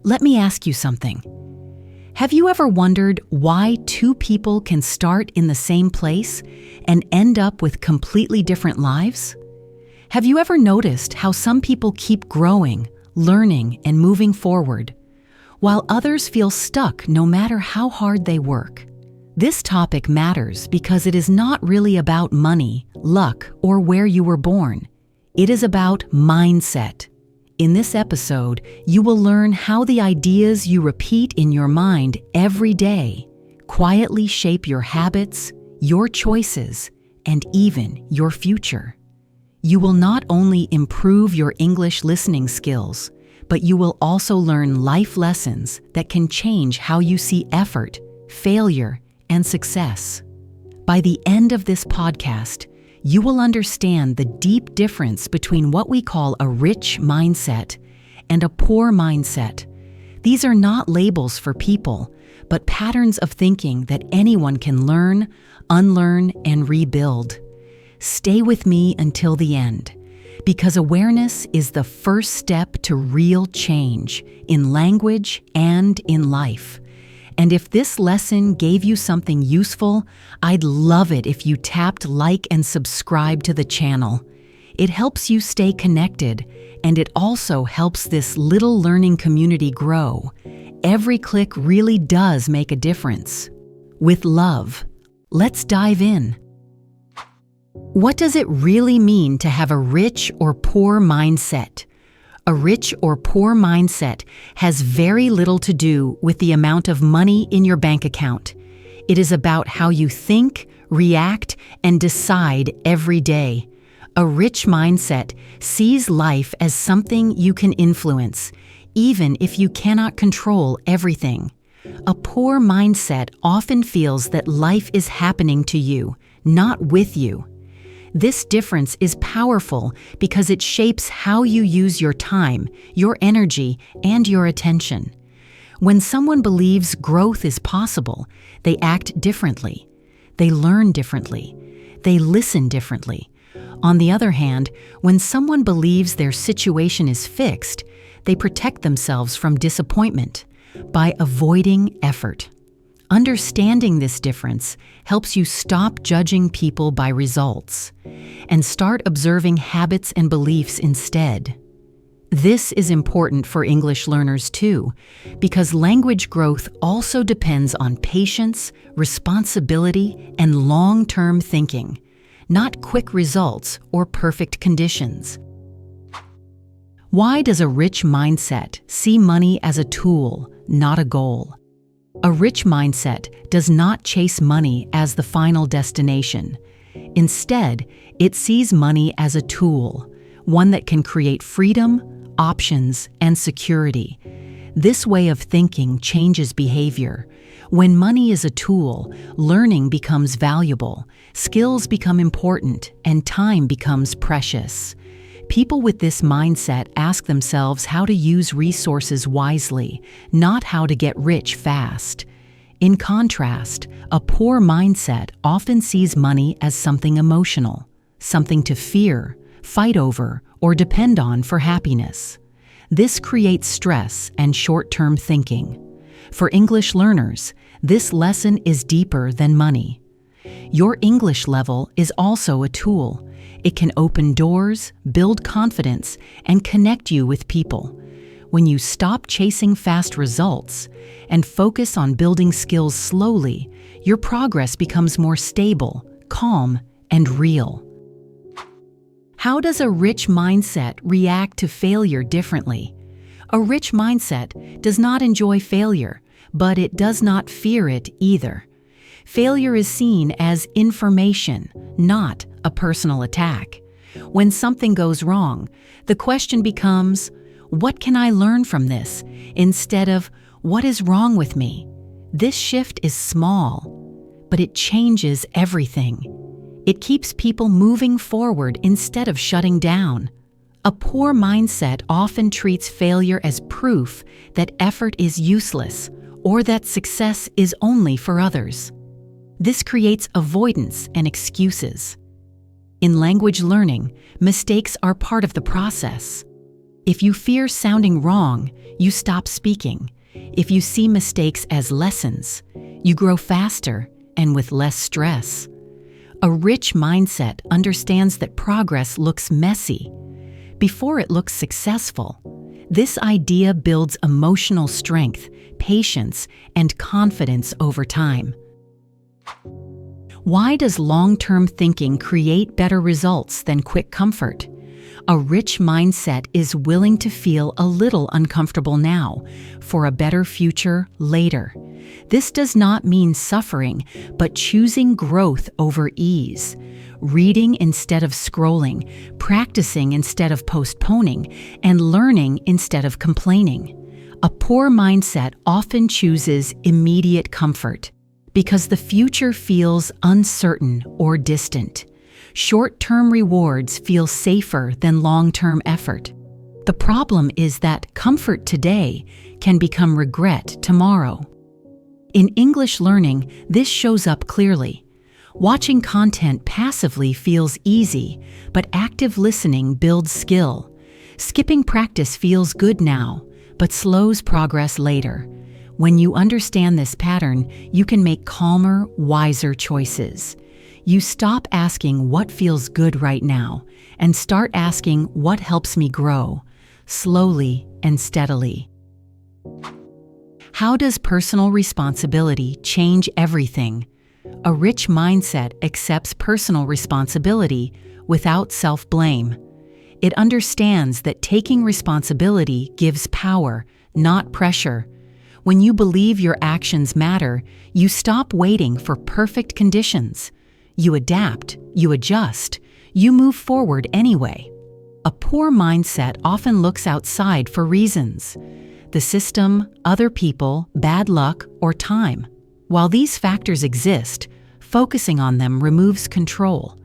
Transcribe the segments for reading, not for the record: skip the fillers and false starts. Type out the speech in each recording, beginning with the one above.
Let me ask you something. Have you ever wondered why two people can start in the same place and end up with completely different lives? Have you ever noticed how some people keep growing, learning, and moving forward, while others feel stuck no matter how hard they work? This topic matters because it is not really about money, luck, or where you were born. It is about mindset. In this episode, you will learn how the ideas you repeat in your mind every day quietly shape your habits, your choices, and even your future. You will not only improve your English listening skills, but you will also learn life lessons that can change how you see effort, failure, and success. By the end of this podcast, you will understand the deep difference between what we call a rich mindset and a poor mindset. These are not labels for people, but patterns of thinking that anyone can learn, unlearn, and rebuild. Stay with me until the end, because awareness is the first step to real change in language and in life. And if this lesson gave you something useful, I'd love it if you tapped like and subscribe to the channel. It helps you stay connected, and it also helps this little learning community grow. Every click really does make a difference. With love, let's dive in. What does it really mean to have a rich or poor mindset? A rich or poor mindset has very little to do with the amount of money in your bank account. It is about how you think, react, and decide every day. A rich mindset sees life as something you can influence, even if you cannot control everything. A poor mindset often feels that life is happening to you, not with you. This difference is powerful because it shapes how you use your time, your energy, and your attention. When someone believes growth is possible, they act differently. They learn differently. They listen differently. On the other hand, when someone believes their situation is fixed, they protect themselves from disappointment by avoiding effort. Understanding this difference helps you stop judging people by results and start observing habits and beliefs instead. This is important for English learners too, because language growth also depends on patience, responsibility, and long-term thinking, not quick results or perfect conditions. Why does a rich mindset see money as a tool, not a goal? A rich mindset does not chase money as the final destination. Instead, it sees money as a tool, one that can create freedom, options, and security. This way of thinking changes behavior. When money is a tool, learning becomes valuable, skills become important, and time becomes precious. People with this mindset ask themselves how to use resources wisely, not how to get rich fast. In contrast, a poor mindset often sees money as something emotional, something to fear, fight over, or depend on for happiness. This creates stress and short-term thinking. For English learners, this lesson is deeper than money. Your English level is also a tool. It can open doors, build confidence, and connect you with people. When you stop chasing fast results and focus on building skills slowly, your progress becomes more stable, calm, and real. How does a rich mindset react to failure differently? A rich mindset does not enjoy failure, but it does not fear it either. Failure is seen as information, not a personal attack. When something goes wrong, the question becomes, what can I learn from this? Instead of, what is wrong with me? This shift is small, but it changes everything. It keeps people moving forward instead of shutting down. A poor mindset often treats failure as proof that effort is useless or that success is only for others. This creates avoidance and excuses. In language learning, mistakes are part of the process. If you fear sounding wrong, you stop speaking. If you see mistakes as lessons, you grow faster and with less stress. A rich mindset understands that progress looks messy before it looks successful. This idea builds emotional strength, patience, and confidence over time. Why does long-term thinking create better results than quick comfort? A rich mindset is willing to feel a little uncomfortable now for a better future later. This does not mean suffering, but choosing growth over ease. Reading instead of scrolling, practicing instead of postponing, and learning instead of complaining. A poor mindset often chooses immediate comfort because the future feels uncertain or distant. Short-term rewards feel safer than long-term effort. The problem is that comfort today can become regret tomorrow. In English learning, this shows up clearly. Watching content passively feels easy, but active listening builds skill. Skipping practice feels good now, but slows progress later. When you understand this pattern, you can make calmer, wiser choices. You stop asking what feels good right now and start asking what helps me grow, slowly and steadily. How does personal responsibility change everything? A rich mindset accepts personal responsibility without self-blame. It understands that taking responsibility gives power, not pressure. When you believe your actions matter, you stop waiting for perfect conditions. You adapt, you adjust, you move forward anyway. A poor mindset often looks outside for reasons: the system, other people, bad luck, or time. While these factors exist, focusing on them removes control.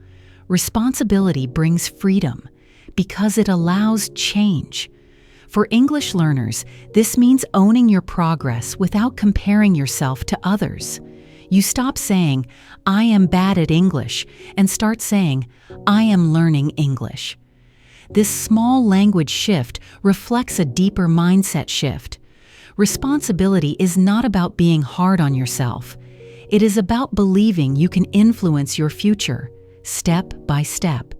Responsibility brings freedom because it allows change. For English learners, this means owning your progress without comparing yourself to others. You stop saying, "I am bad at English," and start saying, "I am learning English." This small language shift reflects a deeper mindset shift. Responsibility is not about being hard on yourself. It is about believing you can influence your future, step by step.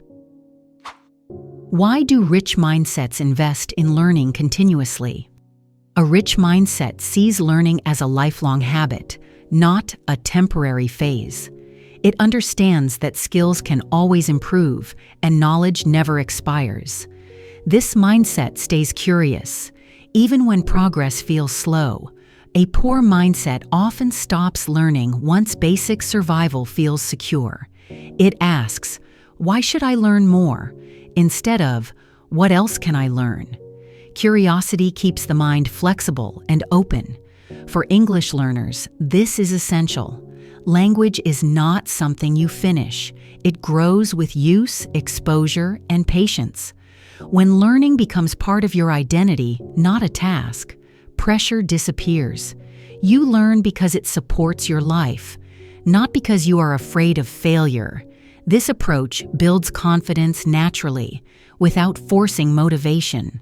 Why do rich mindsets invest in learning continuously? A rich mindset sees learning as a lifelong habit, not a temporary phase. It understands that skills can always improve and knowledge never expires. This mindset stays curious, even when progress feels slow. A poor mindset often stops learning once basic survival feels secure. It asks, "Why should I learn more?" instead of, "What else can I learn?" Curiosity keeps the mind flexible and open. For English learners, this is essential. Language is not something you finish. It grows with use, exposure, and patience. When learning becomes part of your identity, not a task, pressure disappears. You learn because it supports your life, not because you are afraid of failure. This approach builds confidence naturally, without forcing motivation.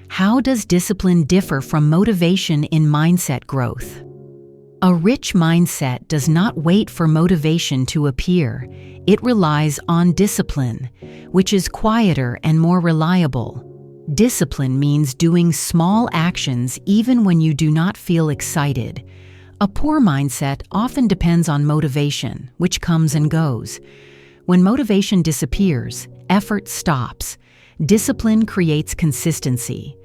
How does discipline differ from motivation in mindset growth? A rich mindset does not wait for motivation to appear. It relies on discipline, which is quieter and more reliable. Discipline means doing small actions even when you do not feel excited. A poor mindset often depends on motivation, which comes and goes. When motivation disappears, effort stops. Discipline creates consistency,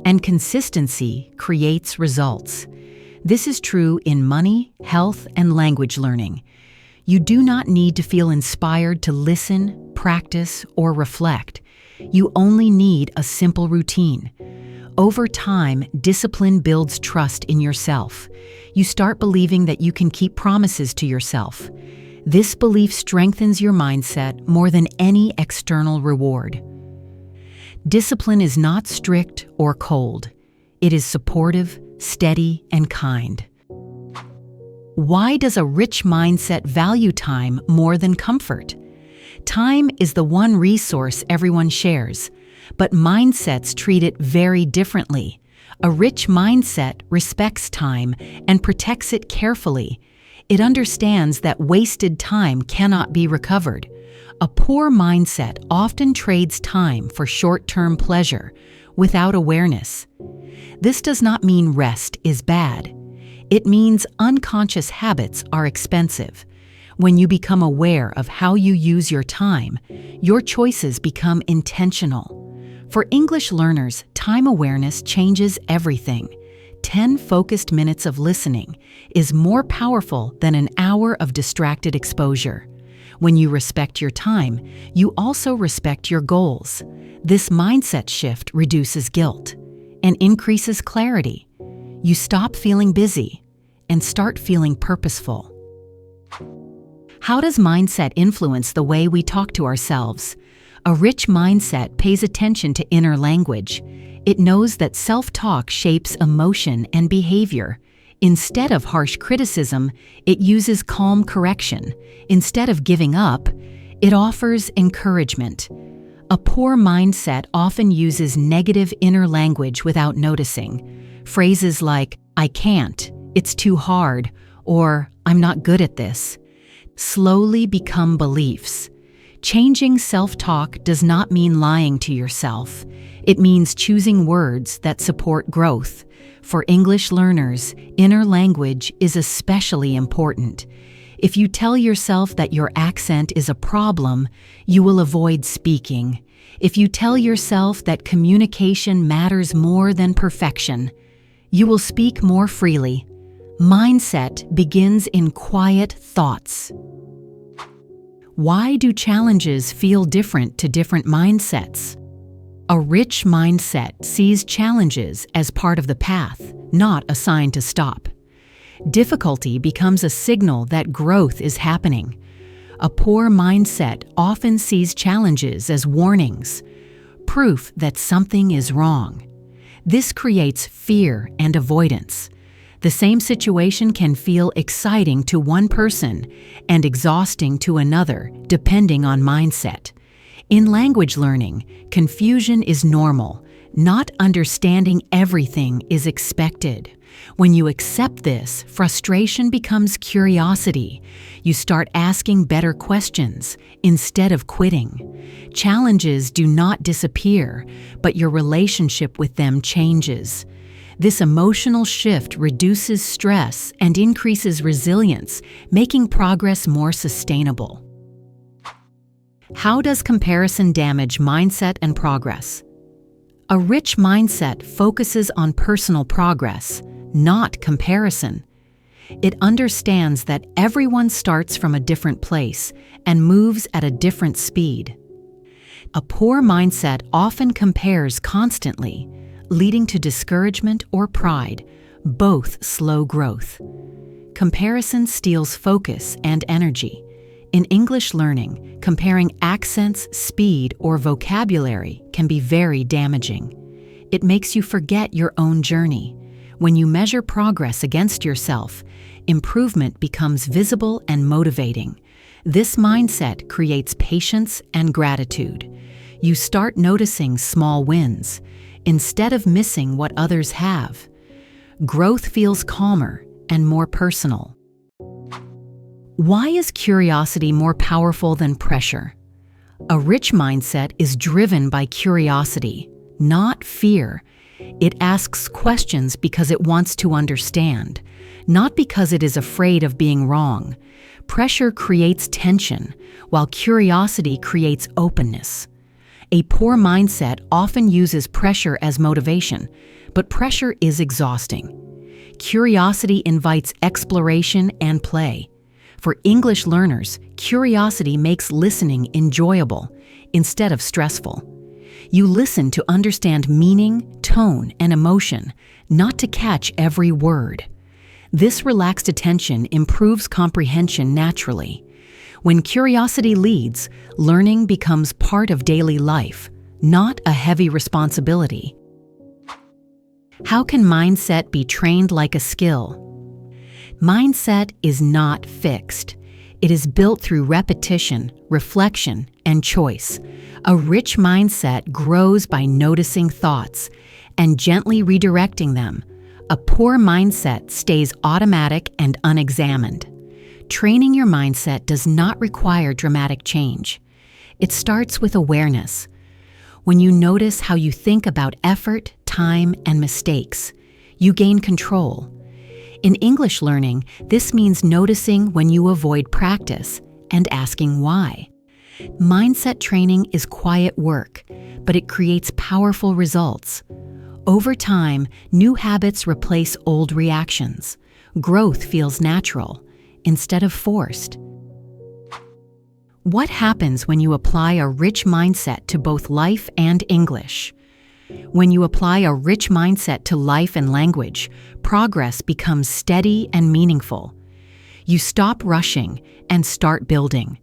and consistency creates results. This is true in money, health, and language learning. You do not need to feel inspired to listen, practice, or reflect. You only need a simple routine. Over time, discipline builds trust in yourself. You start believing that you can keep promises to yourself. This belief strengthens your mindset more than any external reward. Discipline is not strict or cold. It is supportive, steady, and kind. Why does a rich mindset value time more than comfort? Time is the one resource everyone shares. but mindsets treat it very differently. A rich mindset respects time and protects it carefully. It understands that wasted time cannot be recovered. A poor mindset often trades time for short-term pleasure without awareness. This does not mean rest is bad. It means unconscious habits are expensive. When you become aware of how you use your time, your choices become intentional. For English learners, time awareness changes everything. 10 focused minutes of listening is more powerful than an hour of distracted exposure. When you respect your time, you also respect your goals. This mindset shift reduces guilt and increases clarity. You stop feeling busy and start feeling purposeful. How does mindset influence the way we talk to ourselves? A rich mindset pays attention to inner language. It knows that self-talk shapes emotion and behavior. Instead of harsh criticism, it uses calm correction. Instead of giving up, it offers encouragement. A poor mindset often uses negative inner language without noticing. Phrases like, "I can't," "it's too hard," or "I'm not good at this," slowly become beliefs. Changing self-talk does not mean lying to yourself. It means choosing words that support growth. For English learners, inner language is especially important. If you tell yourself that your accent is a problem, you will avoid speaking. If you tell yourself that communication matters more than perfection, you will speak more freely. Mindset begins in quiet thoughts. Why do challenges feel different to different mindsets? A rich mindset sees challenges as part of the path, not a sign to stop. Difficulty becomes a signal that growth is happening. A poor mindset often sees challenges as warnings, proof that something is wrong. This creates fear and avoidance. The same situation can feel exciting to one person and exhausting to another, depending on mindset. In language learning, confusion is normal. Not understanding everything is expected. When you accept this, frustration becomes curiosity. You start asking better questions instead of quitting. Challenges do not disappear, but your relationship with them changes. This emotional shift reduces stress and increases resilience, making progress more sustainable. How does comparison damage mindset and progress? A rich mindset focuses on personal progress, not comparison. It understands that everyone starts from a different place and moves at a different speed. A poor mindset often compares constantly, leading to discouragement or pride, both slow growth. Comparison steals focus and energy. In English learning, comparing accents, speed, or vocabulary can be very damaging. It makes you forget your own journey. When you measure progress against yourself, improvement becomes visible and motivating. This mindset creates patience and gratitude. You start noticing small wins instead of missing what others have. Growth feels calmer and more personal. Why is curiosity more powerful than pressure? A rich mindset is driven by curiosity, not fear. It asks questions because it wants to understand, not because it is afraid of being wrong. Pressure creates tension, while curiosity creates openness. A poor mindset often uses pressure as motivation, but pressure is exhausting. Curiosity invites exploration and play. For English learners, curiosity makes listening enjoyable instead of stressful. You listen to understand meaning, tone, and emotion, not to catch every word. This relaxed attention improves comprehension naturally. When curiosity leads, learning becomes part of daily life, not a heavy responsibility. How can mindset be trained like a skill? Mindset is not fixed. It is built through repetition, reflection, and choice. A rich mindset grows by noticing thoughts and gently redirecting them. A poor mindset stays automatic and unexamined. Training your mindset does not require dramatic change. It starts with awareness. When you notice how you think about effort, time, and mistakes, you gain control. In English learning, this means noticing when you avoid practice and asking why. Mindset training is quiet work, but it creates powerful results. Over time, new habits replace old reactions. Growth feels natural instead of forced. What happens when you apply a rich mindset to both life and English? When you apply a rich mindset to life and language, progress becomes steady and meaningful. You stop rushing and start building.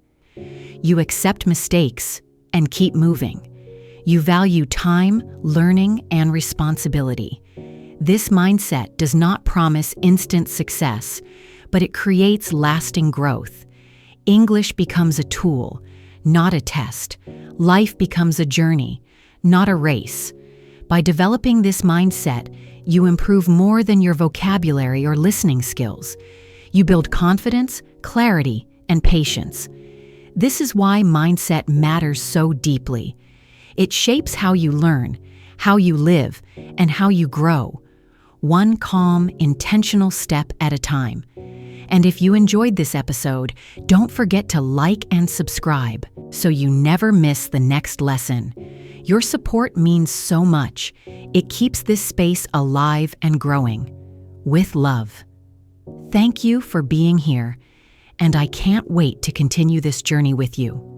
You accept mistakes and keep moving. You value time, learning, and responsibility. This mindset does not promise instant success, but it creates lasting growth. English becomes a tool, not a test. Life becomes a journey, not a race. By developing this mindset, you improve more than your vocabulary or listening skills. You build confidence, clarity, and patience. This is why mindset matters so deeply. It shapes how you learn, how you live, and how you grow. One calm, intentional step at a time. And if you enjoyed this episode, don't forget to like and subscribe so you never miss the next lesson. Your support means so much. It keeps this space alive and growing. With love. Thank you for being here, and I can't wait to continue this journey with you.